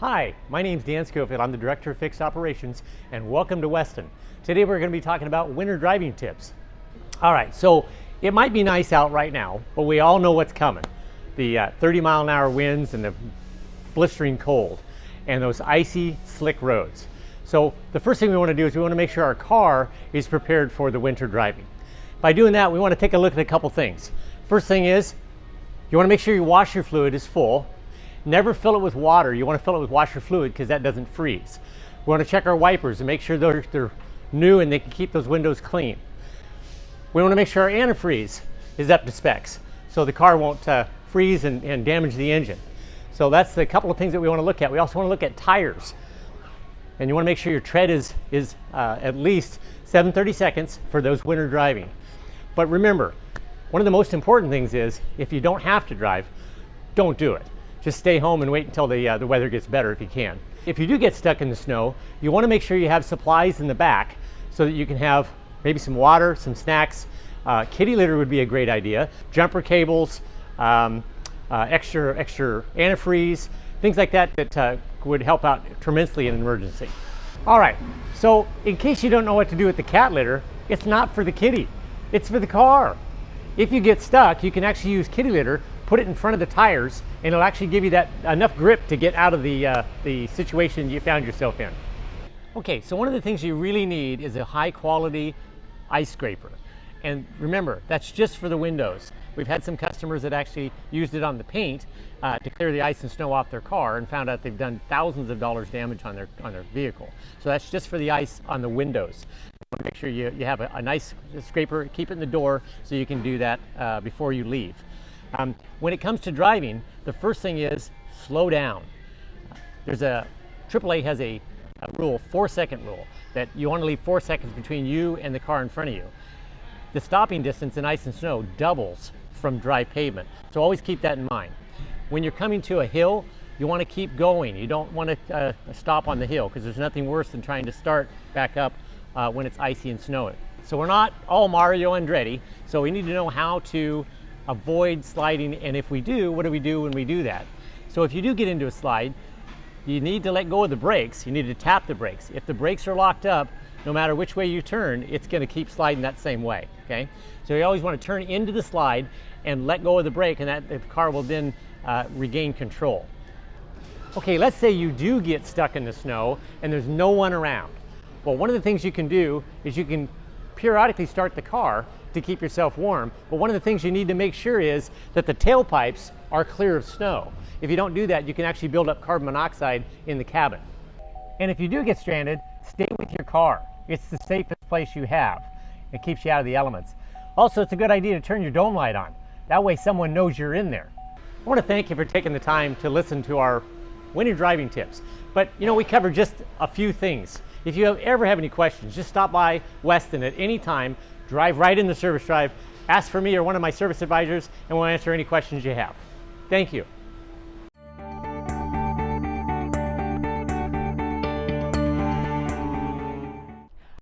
Hi, my name's Dan Schofield. I'm the Director of Fixed Operations, and welcome to Weston. Today we're going to be talking about winter driving tips. All right, so it might be nice out right now, but we all know what's coming. The 30-mile-an-hour winds and the blistering cold and those icy, slick roads. So the first thing we want to do is we want to make sure our car is prepared for the winter driving. By doing that, we want to take a look at a couple things. First thing is, you want to make sure your washer fluid is full. Never fill it with water. You want to fill it with washer fluid because that doesn't freeze. We want to check our wipers and make sure they're new and they can keep those windows clean. We want to make sure our antifreeze is up to specs so the car won't freeze and damage the engine. So that's the couple of things that we want to look at. We also want to look at tires. And you want to make sure your tread is at least 7/32 for those winter driving. But remember, one of the most important things is if you don't have to drive, don't do it. Just stay home and wait until the weather gets better if you can. If you do get stuck in the snow, you want to make sure you have supplies in the back so that you can have maybe some water, some snacks. Kitty litter would be a great idea. Jumper cables, extra antifreeze, things like that that would help out tremendously in an emergency. All right, so in case you don't know what to do with the cat litter, it's not for the kitty, it's for the car. If you get stuck, you can actually use kitty litter, put it in front of the tires, and it'll actually give you that enough grip to get out of the situation you found yourself in. Okay, so one of the things you really need is a high quality ice scraper. And remember, that's just for the windows. We've had some customers that actually used it on the paint to clear the ice and snow off their car and found out they've done thousands of dollars damage on their vehicle. So that's just for the ice on the windows. You want to make sure you have a nice scraper, keep it in the door so you can do that before you leave. When it comes to driving, the first thing is slow down. There's AAA has a rule, 4-second rule, that you want to leave 4 seconds between you and the car in front of you. The stopping distance in ice and snow doubles from dry pavement, so always keep that in mind. When you're coming to a hill, you want to keep going. You don't want to stop on the hill because there's nothing worse than trying to start back up when it's icy and snowy. So we're not all Mario Andretti, so we need to know how to avoid sliding, and if we do, what do we do when we do that? So if you do get into a slide, you need to let go of the brakes. You need to tap the brakes. If the brakes are locked up, no matter which way you turn, it's going to keep sliding that same way, okay? So you always want to turn into the slide and let go of the brake, and the car will then regain control. Okay, let's say you do get stuck in the snow and there's no one around. Well, one of the things you can do is you can periodically start the car to keep yourself warm, but one of the things you need to make sure is that the tailpipes are clear of snow. If you don't do that, you can actually build up carbon monoxide in the cabin. And if you do get stranded, stay with your car. It's the safest place you have. It keeps you out of the elements. Also, it's a good idea to turn your dome light on. That way someone knows you're in there. I want to thank you for taking the time to listen to our winter driving tips. But you know, we covered just a few things. If you ever have any questions, just stop by Weston at any time, drive right in the service drive, ask for me or one of my service advisors, and we'll answer any questions you have. Thank you.